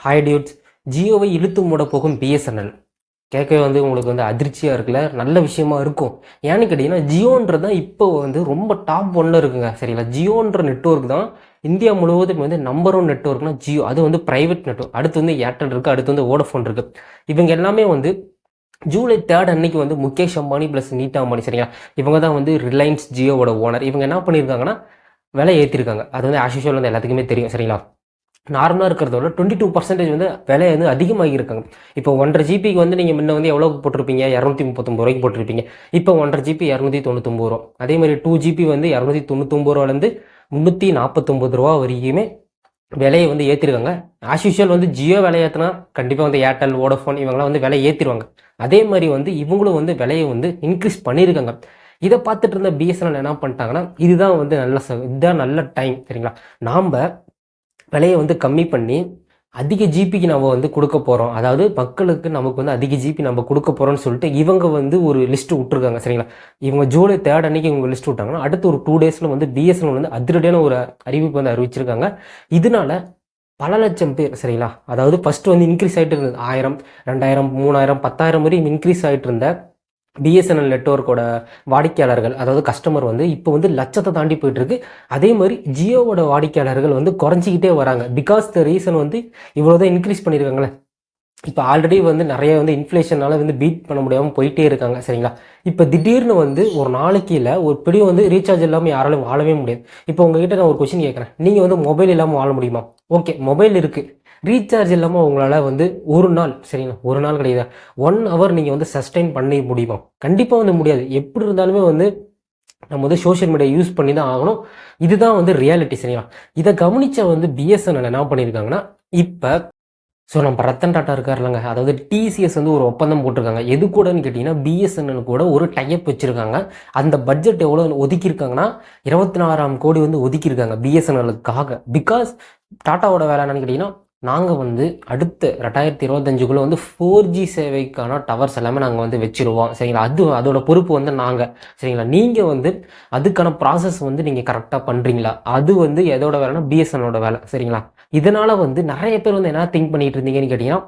Hi dudes. ஜியோவை இழுத்து மூட போகும் பிஎஸ்என்எல் கேட்கவே உங்களுக்கு அதிர்ச்சியாக இருக்குல்ல, நல்ல விஷயமா இருக்கும். ஏன்னு கேட்டிங்கன்னா ஜியோன்றது தான் இப்போ ரொம்ப டாப் ஒன்னில் இருக்குங்க. சரிங்களா, ஜியோன்ற நெட்ஒர்க் தான் இந்தியா முழுவதும் நம்பர் ஒன் நெட்ஒர்க்னா ஜியோ. அது ப்ரைவேட் நெட்ஒர்க். அடுத்து ஏர்டெல் இருக்குது, அடுத்து வோடஃபோன் இருக்குது. இவங்க எல்லாமே ஜூலை 3 அன்னைக்கு முகேஷ் அம்பானி ப்ளஸ் நீட்டா அம்பானி, சரிங்களா, இவங்க தான் ரிலையன்ஸ் ஜியோவோட ஓனர். இவங்க என்ன பண்ணியிருக்காங்கன்னா விலை ஏற்றிருக்காங்க. அது ஆஸ் யூஷுவல் எல்லாத்துக்குமே தெரியும். சரிங்களா, நார்மலாக இருக்கிறதோட 22% விலை அதிகமாகி இருக்காங்க. இப்போ 1.5 ஜிபிக்கு நீங்கள் முன்ன எவ்வளோ போட்டிருப்பீங்க, 239 ரூபாய்க்கு போட்டிருப்பீங்க. இப்போ 1.5 ஜிபி 299 ரூபா. அதே மாதிரி 2 ஜிபி 299 ரூபாலேருந்து 349 ரூபா வரைக்குமே விலையை ஏற்றிருக்காங்க. ஆஸ் யூஷுவல் ஜியோ விலை ஏற்றினா கண்டிப்பாக ஏர்டெல் வோடஃபோன் இவங்களாம் விலை ஏற்றிடுவாங்க. அதே மாதிரி இவங்களும் விலையை இன்க்ரீஸ் பண்ணியிருக்காங்க. இதை பார்த்துட்டு இருந்த பிஎஸ்என்எல் என்ன பண்ணிட்டாங்கன்னா, இதுதான் நல்ல டைம், சரிங்களா, நாம் விலையை கம்மி பண்ணி அதிக ஜிபிக்கு நம்ம கொடுக்க போகிறோம். அதாவது மக்களுக்கு நமக்கு அதிக ஜிபி நம்ம கொடுக்க போகிறோம்னு சொல்லிட்டு இவங்க ஒரு லிஸ்ட்டு விட்டுருக்காங்க. சரிங்களா, இவங்க ஜூலை 3 அன்னைக்கு இவங்க லிஸ்ட் விட்டாங்கன்னா அடுத்து ஒரு 2 டேஸில் பிஎஸ்என்எல் அதிரடியான ஒரு அறிவிப்பு அறிவிச்சிருக்காங்க. இதனால பல லட்சம் பேர், சரிங்களா, அதாவது ஃபஸ்ட்டு இன்க்ரீஸ் ஆகிட்டு இருந்தது 1000, 2000, 3000, 10,000 வரையும் இன்க்ரீஸ் ஆகிட்டு இருந்த பிஎஸ்என்எல் நெட்ஒர்க்கோட வாடிக்கையாளர்கள், அதாவது கஸ்டமர் இப்போ லட்சத்தை தாண்டி போயிட்டு இருக்கு. அதே மாதிரி ஜியோவோட வாடிக்கையாளர்கள் குறைஞ்சிக்கிட்டே வராங்க. பிகாஸ் த ரீசன் இவ்வளோதான் இன்க்ரீஸ் பண்ணியிருக்காங்களே. இப்போ ஆல்ரெடி நிறைய இன்ஃப்ளேஷனால பீட் பண்ண முடியாமல் போயிட்டே இருக்காங்க. சரிங்களா, இப்போ திடீர்னு ஒரு நாளைக்கு இல்லை ஒரு பெரிய ரீசார்ஜ் இல்லாமல் யாராலும் வாழவே முடியாது. இப்போ உங்ககிட்ட நான் ஒரு கொஸ்டின் கேட்குறேன், நீங்கள் மொபைல் இல்லாமல் வாழ முடியுமா? ஓகே, மொபைல் இருக்குது, ரீசார்ஜ் இல்லாமல் உங்களால் ஒரு நாள், சரிங்களா, ஒரு நாள் கிடையாது, 1 ஹவர் நீங்கள் சஸ்டெயின் பண்ணி முடியுமா? கண்டிப்பாக முடியாது. எப்படி இருந்தாலுமே நம்ம சோஷியல் மீடியா யூஸ் பண்ணி தான் ஆகணும். இதுதான் ரியாலிட்டி. சரிங்களா, இதை கவனித்த பிஎஸ்என்எல் என்ன பண்ணியிருக்காங்கன்னா, இப்போ நம்ம ரத்தன் டாட்டா இருக்கார் இல்லைங்க, அதாவது டிசிஎஸ் ஒரு ஒப்பந்தம் போட்டிருக்காங்க. எது கூடன்னு கேட்டிங்கன்னா பிஎஸ்என்எல் கூட ஒரு டைப் வச்சுருக்காங்க. அந்த பட்ஜெட் எவ்வளோ ஒதுக்கியிருக்காங்கன்னா 24,000 கோடி ஒதுக்கியிருக்காங்க பிஎஸ்என்எலுக்காக. பிகாஸ் டாட்டாவோட வேலை என்னன்னு கேட்டிங்கன்னா, நாங்கள் அடுத்த 2025 4G சேவைக்கான டவர்ஸ் எல்லாமே நாங்கள் வச்சுருவோம். சரிங்களா, அதோட பொறுப்பு நாங்கள். சரிங்களா, நீங்கள் அதுக்கான ப்ராசஸ் நீங்கள் கரெக்டாக பண்ணுறீங்களா? அது எதோட வேலைன்னா பிஎஸ்என்எலோட வேலை. சரிங்களா, இதனால் நிறைய பேர் என்ன திங்க் பண்ணிட்டு இருந்தீங்கன்னு கேட்டிங்கன்னா,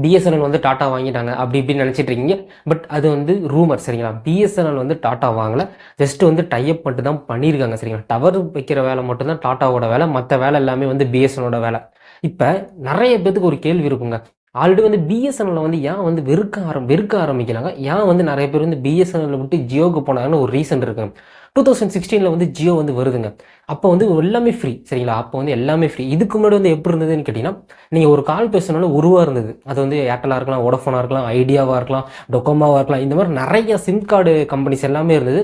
பிஎஸ்என்எல் டாட்டா வாங்கிட்டாங்க அப்படி இப்படின்னு நினச்சிட்டு இருக்கீங்க. பட் அது ரூமர். சரிங்களா, பிஎஸ்என்எல் டாட்டா வாங்கலை, ஜஸ்ட் டைப் மட்டும் தான் பண்ணியிருக்காங்க. சரிங்களா, டவர் வைக்கிற வேலை மட்டும்தான் டாட்டாவோட வேலை, மற்ற வேலை எல்லாமே பிஎஸ்என்எலோட வேலை. இப்போ நிறைய பேத்துக்கு ஒரு கேள்வி இருக்குங்க, ஆல்ரெடி பிஎஸ்என்எல் ஏன் வெறுக்க ஆரம்பிக்கிறாங்க, ஏன் நிறைய பேர் பிஎஸ்என்எல் விட்டு ஜியோக்கு போனாங்கன்னு ஒரு ரீசன் இருக்குங்க. 2016 ஜியோ வருதுங்க. அப்போ எல்லாமே ஃப்ரீ. சரிங்களா, அப்போ எல்லாமே ஃப்ரீ. இதுக்கு முன்னாடி எப்படி இருந்ததுன்னு கேட்டிங்கன்னா, நீங்கள் ஒரு கால் பேசணும்னாலும் ரூபா இருந்தது. அது ஏர்டெல்லாக இருக்கலாம், வோடஃபோனாக இருக்கலாம், ஐடியாவாக இருக்கலாம், டொக்கோமாவாக இருக்கலாம். இந்த மாதிரி நிறைய சிம் கார்டு கம்பெனிஸ் எல்லாமே இருந்தது.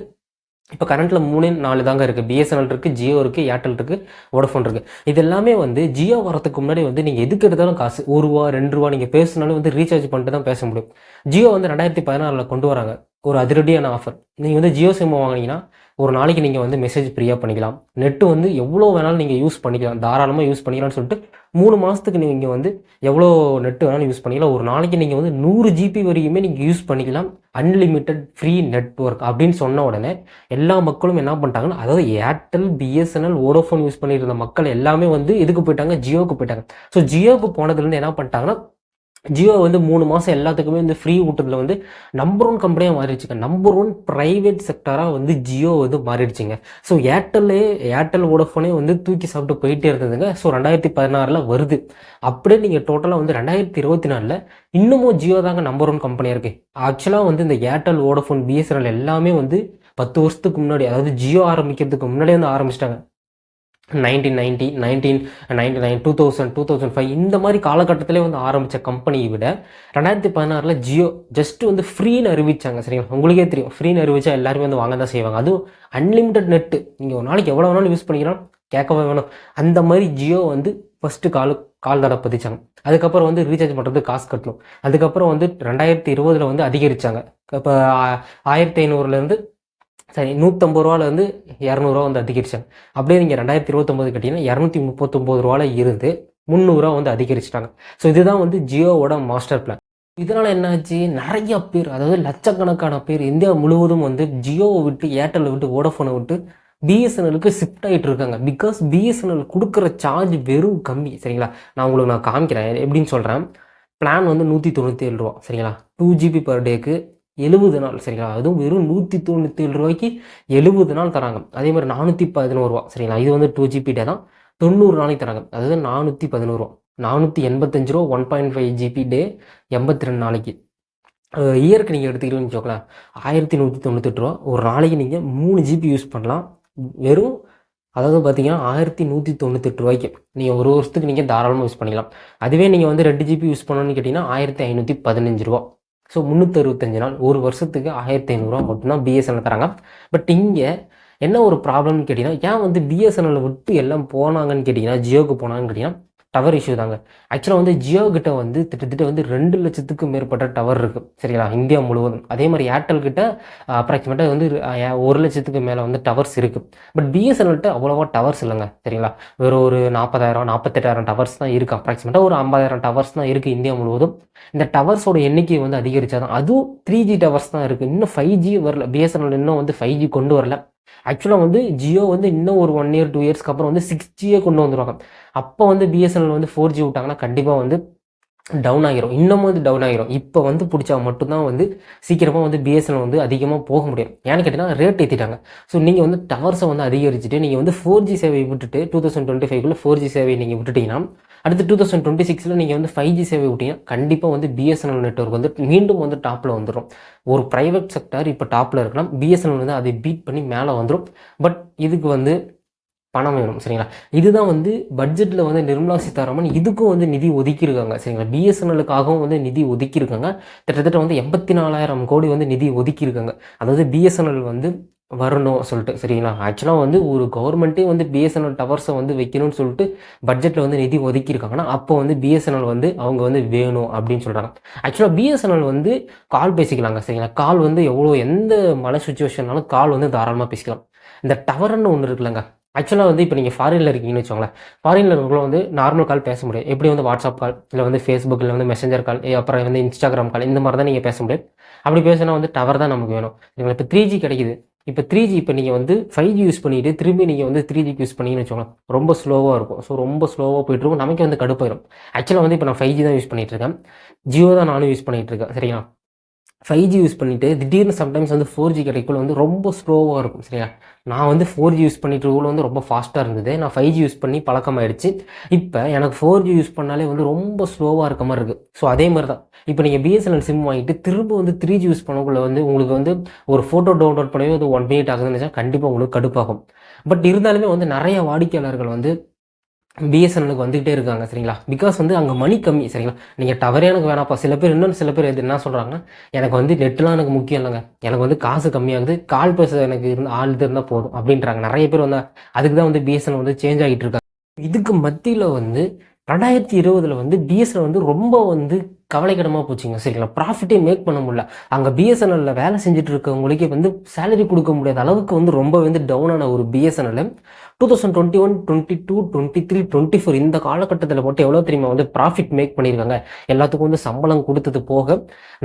இப்போ கரண்ட்டில் 3-4 தாங்க இருக்குது. பிஎஸ்என்எல் இருக்குது, ஜியோ இருக்குது, ஏர்டெல் இருக்குது, வோடஃபோன் இருக்குது. இது எல்லாமே ஜியோ வரதுக்கு முன்னாடி நீங்கள் எதுக்கு எடுத்தாலும் காசு, ₹1 ₹2 நீங்கள் பேசினாலும் ரீசார்ஜ் பண்ணிட்டு தான் பேச முடியும். ஜியோ 2016 கொண்டு வராங்க ஒரு அதிரடியான ஆஃபர். நீங்கள் ஜியோ சிம் வாங்கினீங்கன்னா ஒரு நாளைக்கு நீங்கள் மெசேஜ் ஃப்ரீயாக பண்ணிக்கலாம். நெட்டு எவ்வளோ வேணாலும் நீங்கள் யூஸ் பண்ணிக்கலாம், தாராளமாக யூஸ் பண்ணிக்கலாம்னு சொல்லிட்டு 3 மாதத்துக்கு நீங்கள் எவ்வளோ நெட்டு வேணாலும் யூஸ் பண்ணிக்கலாம். ஒரு நாளைக்கு நீங்கள் 100 ஜிபி வரைக்குமே நீங்கள் யூஸ் பண்ணிக்கலாம், அன்லிமிட்டெட் ஃப்ரீ நெட்ஒர்க் அப்படின்னு சொன்ன உடனே எல்லா மக்களும் என்ன பண்ணிட்டாங்கன்னா, அதாவது ஏர்டெல், பிஎஸ்என்எல், வோடோஃபோன் யூஸ் பண்ணிட்டு இருந்த மக்கள் எல்லாமே எதுக்கு போயிட்டாங்க, ஜியோவுக்கு போயிட்டாங்க. ஸோ ஜியோவுக்கு போனதுலேருந்து என்ன பண்ணிட்டாங்கன்னா, ஜியோ 3 மாதம் எல்லாத்துக்குமே ஃப்ரீ விட்டதில் நம்பர் 1 கம்பெனியாக மாறிடுச்சுங்க. நம்பர் 1 ப்ரைவேட் செக்டராக ஜியோ மாறிடுச்சுங்க. ஸோ ஏர்டெல் வோடஃபோனே தூக்கி சாப்பிட்டு போயிட்டே இருந்ததுங்க. ஸோ 2016 வருது. அப்படியே நீங்கள் டோட்டலாக 2024 இன்னமும் ஜியோ தாங்க நம்பர் 1 கம்பெனியாக இருக்குது. ஆக்சுவலாக இந்த ஏர்டெல், வோடஃபோன், பிஎஸ்என்எல் எல்லாமே 10 வருஷத்துக்கு முன்னாடி, அதாவது ஜியோ ஆரம்பிக்கிறதுக்கு முன்னாடியே ஆரம்பிச்சிட்டாங்க. 1990, 1999, 2000, 2005 இந்த மாதிரி காலகட்டத்திலே ஆரம்பித்த கம்பெனியை விட 2016 ஜியோ ஜஸ்ட் ஃப்ரீன்னு அறிவிச்சாங்க. சரிங்களா, உங்களுக்கே தெரியும், ஃப்ரீன்னு அறிவிச்சா எல்லாருமே வாங்க தான் செய்வாங்க. அதுவும் அன்லிமிட்டட் நெட்டு, நீங்கள் ஒரு நாளைக்கு எவ்வளோ வேணாலும் யூஸ் பண்ணிக்கலாம், கேட்கவே வேணும். அந்த மாதிரி ஜியோ ஃபஸ்ட்டு கால் தடவை பதிச்சாங்க. அதுக்கப்புறம் ரீசார்ஜ் பண்ணுறதுக்கு காசு கட்டணும். அதுக்கப்புறம் 2020 அதிகரித்தாங்க. இப்போ 1500 சரி 150 ரூபாலேருந்து 200 அதிகரிச்சாங்க. அப்படியே நீங்கள் 2029 கட்டிங்கன்னா 239 இருந்து 300 அதிகரிச்சிட்டாங்க. ஸோ இதுதான் ஜியோவோட மாஸ்டர் பிளான். இதனால் என்னாச்சு, நிறைய பேர், அதாவது லட்சக்கணக்கான பேர் இந்தியா முழுவதும் ஜியோவை விட்டு, ஏர்டெல்லை விட்டு, வோடஃபோனை விட்டு பிஎஸ்என்எலுக்கு ஷிஃப்ட் ஆகிட்டு இருக்காங்க. பிகாஸ் பிஎஸ்என்எல் கொடுக்குற சார்ஜ் வெறும் கம்மி. சரிங்களா, நான் உங்களுக்கு காமிக்கிறேன் எப்படின்னு சொல்கிறேன். பிளான் வந்து 197 ரூபா. சரிங்களா, 2 GB பர் டேக்கு 70 நாள். சரிங்களா, அதுவும் வெறும் 197 ரூபாய்க்கு 70 நாள் தராங்க. அதே மாதிரி 411 ரூபா. சரிங்களா, இது வந்து 2 GB டே தான், 90 நாளைக்கு தராங்க. அதாவது 411 ரூபா, 485 ரூபா 1.5 GB டே, 82 நாளைக்கு. இயருக்கு நீங்கள் எடுத்துக்கிட்டீங்கன்னு வச்சுக்கோங்களேன், 1198 ரூபா. ஒரு நாளைக்கு நீங்கள் 3 GB யூஸ் பண்ணலாம். வெறும் அதாவது பார்த்தீங்கன்னா 1198 ரூபாய்க்கு நீங்கள் ஒரு வருஷத்துக்கு நீங்கள் தாராளமாக யூஸ் பண்ணிக்கலாம். அதுவே நீங்கள் வந்து 2 GB யூஸ் பண்ணணும்னு கேட்டிங்கன்னா 1515 ரூபா. ஸோ 365 நாள், ஒரு வருஷத்துக்கு 1500 ரூபா மட்டும்தான் பிஎஸ்என்எல் தராங்க. பட் இங்கே என்ன ஒரு ப்ராப்ளம்னு கேட்டிங்கன்னா, ஏன் வந்து பிஎஸ்என்எல் விட்டு எல்லாம் போனாங்கன்னு கேட்டிங்கன்னா, ஜியோக்கு போனாங்கன்னு கேட்டிங்கன்னா, டவர் இஷ்யூ தாங்க. ஆக்சுவலாக வந்து ஜியோ கிட்ட வந்து கிட்டத்தட்ட வந்து 2 லட்சத்துக்கும் மேற்பட்ட டவர் இருக்குது. சரிங்களா, இந்தியா முழுவதும். அதே மாதிரி ஏர்டெல் கிட்ட அப்ராக்சிமேட்டாக வந்து 1 லட்சத்துக்கு மேலே வந்து டவர்ஸ் இருக்குது. பட் பிஎஸ்என்எல்கிட்ட அவ்வளோவா டவர்ஸ் இல்லைங்க. சரிங்களா, வெறும் ஒரு 40,000 48,000 டவர்ஸ் தான் இருக்குது. அப்ராக்சிமேட்டாக ஒரு 50,000 டவர்ஸ் தான் இருக்குது இந்தியா முழுவதும். இந்த டவர்ஸோட எண்ணிக்கை வந்து அதிகரிச்சாதான், அதுவும் 3G டவர்ஸ் தான் இருக்குது. இன்னும் 5G வரல. பிஎஸ்என்எல் இன்னும் வந்து 5G கொண்டு வரல. ஆக்சுவலாக வந்து ஜியோ வந்து இன்னும் ஒரு 1 இயர் 2 இயர்ஸ்க்கு அப்புறம் வந்து 6Gயே கொண்டு வந்துடுவாங்க. அப்போ வந்து பிஎஸ்என்எல் வந்து 4G விட்டாங்கன்னா கண்டிப்பாக வந்து டவுன் ஆகிரும். இன்னமும் வந்து டவுன் ஆகிரும். இப்போ வந்து பிடிச்சா மட்டும்தான் வந்து சீக்கிரமாக வந்து பிஎஸ்என்எல் வந்து அதிகமாக போக முடியும். ஏன்னு கேட்டிங்கன்னா ரேட் ஏற்றிட்டாங்க. ஸோ நீங்கள் வந்து டவர்ஸை வந்து அதிகரிச்சுட்டு நீங்கள் வந்து 4G சேவை விட்டுட்டு 2025 4G சேவை நீங்கள் விட்டுட்டிங்கன்னா, அடுத்து 2026 நீங்கள் வந்து 5G சேவை விட்டீங்கன்னா கண்டிப்பாக வந்து பிஎஸ்என்எல் நெட்வொர்க் வந்து மீண்டும் வந்து டாப்பில் வந்துடும். ஒரு ப்ரைவேட் செக்டர் இப்போ டாப்பில் இருக்கலாம், பிஎஸ்என்எல் வந்து அதை பீட் பண்ணி மேலே வந்துடும். பட் இதுக்கு வந்து பணம் வேணும். சரிங்களா, இதுதான் வந்து பட்ஜெட்டில் வந்து நிர்மலா சீதாராமன் இதுக்கும் வந்து நிதி ஒதுக்கியிருக்காங்க. சரிங்களா, பிஎஸ்என்எலுக்காகவும் வந்து நிதி ஒதுக்கியிருக்காங்க. கிட்டத்தட்ட வந்து 84,000 கோடி வந்து நிதி ஒதுக்கியிருக்காங்க. அதாவது பிஎஸ்என்எல் வந்து வரணும் சொல்லிட்டு. சரிங்களா, ஆக்சுவலாக வந்து ஒரு கவர்மெண்ட்டே வந்து பிஎஸ்என்எல் டவர்ஸை வந்து வைக்கணும்னு சொல்லிட்டு பட்ஜெட்டில் வந்து நிதி ஒதுக்கியிருக்காங்கன்னா, அப்போ வந்து பிஎஸ்என்எல் வந்து அவங்க வந்து வேணும் அப்படின்னு சொல்கிறாங்க. ஆக்சுவலாக பிஎஸ்என்எல் வந்து கால் பேசிக்கலாங்க. சரிங்களா, கால் வந்து எந்த மழை சுச்சுவேஷன்னாலும் கால் வந்து தாராளமாக பேசிக்கலாம். இந்த டவர்னு ஒன்று இருக்குல்லங்க, ஆக்சுவலாக வந்து இப்போ நீங்கள் ஃபாரினில் இருக்கீங்கன்னு வச்சுக்கோங்களேன், ஃபாரினில் இருக்கவங்களும் வந்து நார்மல் கால் பேச முடியும். எப்படி வந்து வாட்ஸ்அப் கால், இல்லை வந்து ஃபேஸ்புக், இல்லை வந்து மெசஞ்சர் கால், அப்புறம் வந்து இன்ஸ்டாகிராம் கால், இந்த மாதிரி தான் நீங்கள் பேச முடியும். அப்படி பேசினா வந்து டவர் தான் நமக்கு வேணும். நீங்கள் இப்போ 3G கிடைக்குது. இப்போ 3G இப்போ நீங்கள் வந்து 5G யூஸ் பண்ணிவிட்டு திரும்பி நீங்கள் வந்து 3Gக்கு யூஸ் பண்ணிங்கன்னு வச்சுக்கோங்களேன், ரொம்ப ஸ்லோவாக இருக்கும். ஸோ ரொம்ப ஸ்லோவாக போயிட்டுருக்கும், நமக்கு வந்து கடுப்பாயிரும். ஆக்சுவலாக வந்து இப்போ நான் 5G தான் யூஸ் பண்ணிகிட்டு இருக்கேன், ஜியோ தான் நானும் யூஸ் பண்ணிகிட்டு இருக்கேன். சரிங்களா, 5G யூஸ் பண்ணிவிட்டு திடீர்னு சம்டைம்ஸ் வந்து 4G கிடைக்குள்ள வந்து ரொம்ப ஸ்லோவாக இருக்கும். சரியா, நான் வந்து 4G யூஸ் பண்ணிட்டு இருக்கக்குள்ள வந்து ரொம்ப ஃபாஸ்ட்டாக இருந்தது. நான் 5G யூஸ் பண்ணி பழக்கமாயிடுச்சு. இப்போ எனக்கு 4G யூஸ் பண்ணாலே வந்து ரொம்ப ஸ்லோவாக இருக்க மாதிரி இருக்குது. ஸோ அதே மாதிரி தான் இப்போ நீங்கள் பிஎஸ்என்எல் சிம் வாங்கிட்டு திரும்ப வந்து 3G யூஸ் பண்ணக்குள்ள வந்து உங்களுக்கு வந்து ஒரு ஃபோட்டோ டவுன்லோட் பண்ணவே அது 1 மினிட் ஆகுதுன்னு நினச்சா கண்டிப்பாக உங்களுக்கு கடுப்பாகும். பட் இருந்தாலுமே வந்து நிறைய வாடிக்கையாளர்கள் வந்து பிஎஸ்என்எலுக்கு வந்துகிட்டே இருக்காங்க. சரிங்களா, பிகாஸ் வந்து அங்கே மணி கம்மி. சரிங்களா, நீங்கள் டவரே எனக்கு வேணாப்பா. சில பேர் எது என்ன சொல்கிறாங்கன்னா, எனக்கு வந்து நெட்லாம் எனக்கு முக்கியம் இல்லைங்க, எனக்கு வந்து காசு கம்மியாகுது, கால் பேச எனக்கு ஆள் இருந்தால் போதும் அப்படின்றாங்க. நிறைய பேர் வந்து அதுக்கு தான் வந்து பிஎஸ்என்எல் வந்து சேஞ்ச் ஆகிட்டு இருக்காங்க. இதுக்கு மத்தியில் வந்து 2020 வந்து பிஎஸ்என்எல் வந்து ரொம்ப வந்து கவலைக்கிடமாக போச்சுங்க. சரிங்களா, ப்ராஃபிட்டே மேக் பண்ண முடியல. அங்கே பிஎஸ்என்எல்ல வேலை செஞ்சுட்டு இருக்கவங்களுக்கே வந்து சேலரி கொடுக்க முடியாத அளவுக்கு வந்து ரொம்ப வந்து டவுனான ஒரு பிஎஸ்என்எல் 2021, 22, 23, 24 இந்த காலகட்டத்தில் மட்டும் எவ்வளோ தெரியுமா வந்து ப்ராஃபிட் மேக் பண்ணியிருக்காங்க. எல்லாத்துக்கும் வந்து சம்பளம் கொடுத்தது போக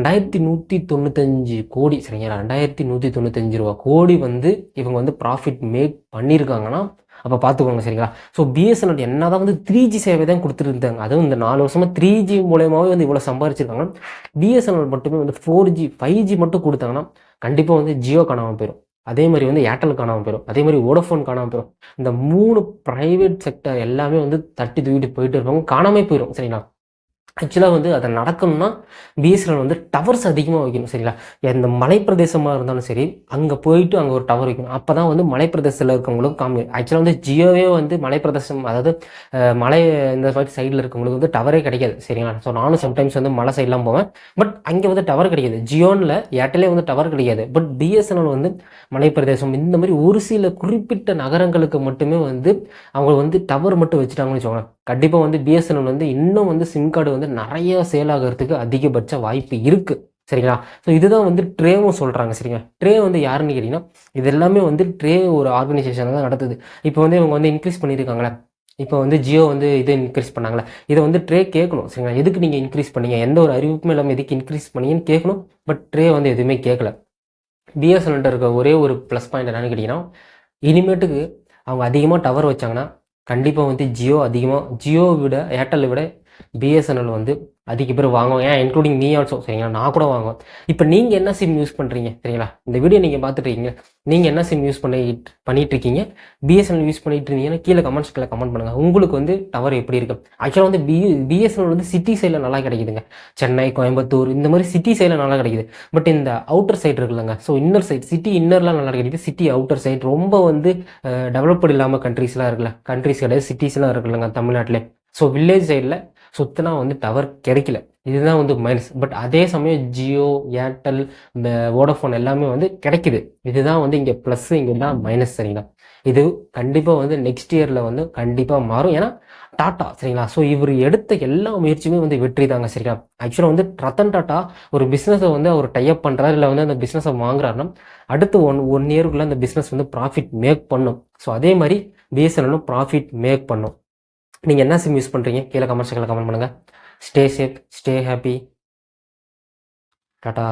2195 கோடி. சரிங்களா, 2195 ரூபா கோடி வந்து இவங்க வந்து ப்ராஃபிட் மேக் பண்ணியிருக்காங்கன்னா அப்போ பார்த்துக்கோங்க. சரிங்களா, ஸோ பிஎஸ்என்எல் என்ன தான் வந்து 3G சேவை தான் கொடுத்துருந்தாங்க, அதுவும் இந்த 4 வருஷமாக 3G மூலயமாவே வந்து இவ்வளோ சம்பாரிச்சிருக்காங்கன்னா, பிஎஸ்என்எல் மட்டுமே வந்து 4G 5G மட்டும் கொடுத்தாங்கன்னா கண்டிப்பாக வந்து ஜியோ காணாமல் போயிடும். அதே மாதிரி வந்து ஏர்டெல் காணாமல் போயிடும். அதே மாதிரி வோடஃபோன் காணாமல் போயிடும். இந்த 3 ப்ரைவேட் செக்டர் எல்லாமே வந்து தட்டி தூக்கிட்டு போயிட்டு இருப்பாங்க, காணாமே போயிடும். சரிங்களா, ஆக்சுவலாக வந்து அதை நடக்கணும்னா பிஎஸ்என்எல் வந்து டவர்ஸ் அதிகமாக வைக்கணும். சரிங்களா, எந்த மலைப்பிரதேசமாக இருந்தாலும் சரி, அங்கே போயிட்டு அங்கே ஒரு டவர் வைக்கணும். அப்போ தான் வந்து மலைப்பிரதேசத்தில் இருக்கவங்களுக்கு காமி. ஆக்சுவலாக வந்து ஜியோவே வந்து மலைப்பிரதேசம், அதாவது மலை இந்த மாதிரி சைடில் இருக்கவங்களுக்கு வந்து டவரே கிடைக்காது. சரிங்களா, ஸோ நானும் சம்டைம்ஸ் வந்து மலை சைட்லாம் போவேன், பட் அங்கே வந்து டவர் கிடைக்காது. ஜியோனில் ஏர்டெல்லே வந்து டவர் கிடைக்காது. பட் பிஎஸ்என்எல் வந்து மலைப்பிரதேசம் இந்த மாதிரி ஒரு சில குறிப்பிட்ட நகரங்களுக்கு மட்டுமே வந்து அவங்க வந்து டவர் மட்டும் வச்சுட்டாங்கன்னு வச்சுக்கோங்க, கண்டிப்பாக வந்து பிஎஸ்என்எல் வந்து இன்னும் வந்து சிம் கார்டு வந்து நிறைய சேல் ஆகிறதுக்கு அதிகபட்ச வாய்ப்பு இருக்குது. சரிங்களா, ஸோ இதுதான் வந்து ட்ரேவும் சொல்கிறாங்க. சரிங்க, ட்ரே வந்து யாருன்னு கேட்டிங்கன்னா, இது எல்லாமே வந்து ட்ரே ஒரு ஆர்கனைசேஷன் தான் நடத்துது. இப்போ வந்து இவங்க வந்து இன்க்ரீஸ் பண்ணியிருக்காங்களே, இப்போ வந்து ஜியோ வந்து இதை இன்க்ரீஸ் பண்ணாங்களே, இதை வந்து ட்ரே கேட்கணும். சரிங்களா, எதுக்கு நீங்கள் இன்க்ரீஸ் பண்ணீங்க, எந்த ஒரு அறிவிப்புமே இல்லாமல் எதுக்கு இன்க்ரீஸ் பண்ணீங்கன்னு கேட்கணும். பட் ட்ரே வந்து எதுவுமே கேட்கல. பிஎஸ்என்எல்கிட்ட இருக்க ஒரே ஒரு ப்ளஸ் பாயிண்ட் என்னன்னு கேட்டிங்கன்னா, இனிமேட்டுக்கு அவங்க அதிகமாக டவர் வச்சாங்கன்னா கண்டிப்பாக வந்து ஜியோவை விட ஏர்டெல்லை விட பிஎஸ்என்எல் வந்து அதிக பேர் வாங்குவோம். ஏன் இன்க்ளூடிங் மீ ஆல்சோ, சரிங்களா? நான் கூட வாங்குவேன். இப்போ நீங்கள் என்ன சிம் யூஸ் பண்ணுறீங்க, சரிங்களா? இந்த வீடியோ நீங்கள் பார்த்துட்டு இருக்கீங்க, நீங்கள் என்ன சிம் யூஸ் பண்ணிட்டு இருக்கீங்க, பிஎஸ்என்எல் யூஸ் பண்ணிட்டு இருந்தீங்கன்னா கீழே கமெண்ட்ஸ்கில் கமெண்ட் பண்ணுங்கள். உங்களுக்கு வந்து டவர் எப்படி இருக்கு? ஆக்சுவலாக வந்து பிஎஸ்என்எல் வந்து சிட்டி சைடில் நல்லா கிடைக்குதுங்க. சென்னை, கோயம்புத்தூர் இந்த மாதிரி சிட்டி சைடில் நல்லா கிடைக்குது. பட் இந்த அவுட்டர் சைடு இருக்குல்லங்க, ஸோ இன்னர் சைட், சிட்டி இன்னர்லாம் நல்லா கிடைக்குது. சிட்டி அவுட்டர் சைட் ரொம்ப வந்து டெவலப்டு இல்லாமல் கண்ட்ரீஸ்லாம் இருக்குல்ல, கண்ட்ரீஸ் கிடையாது, சிட்டிஸ்லாம் இருக்குல்லங்க தமிழ்நாட்டிலே. ஸோ வில்லேஜ் சைடில் சுத்தனா வந்து டவர் கிடைக்கல. இதுதான் வந்து மைனஸ். பட் அதே சமயம் ஜியோ, ஏர்டெல், வோடஃபோன் எல்லாமே வந்து கிடைக்குது. இதுதான் வந்து இங்கே ப்ளஸ், இங்கே தான் மைனஸ், சரிங்களா? இது கண்டிப்பாக வந்து நெக்ஸ்ட் இயரில் வந்து கண்டிப்பாக மாறும். ஏன்னா டாட்டா, சரிங்களா? ஸோ இவர் எடுத்த எல்லா முயற்சியுமே வந்து வெற்றி தாங்க, சரிங்களா? ஆக்சுவலாக வந்து ரத்தன் டாட்டா ஒரு பிஸ்னஸை வந்து அவர் டைப் பண்ணுறாரு, இல்லை வந்து அந்த பிஸ்னஸை வாங்குறாருன்னா அடுத்து ஒன் இயருக்குள்ளே அந்த பிஸ்னஸ் வந்து ப்ராஃபிட் மேக் பண்ணும். ஸோ அதே மாதிரி பிஎஸ்என்எல்லும் ப்ராஃபிட் மேக் பண்ணும். நீங்கள் என்ன சிம் யூஸ் பண்ணுறீங்க? கீழே கமெண்ட் செக்ஷனில் கமெண்ட் பண்ணுங்கள். Stay safe, stay happy. Tata.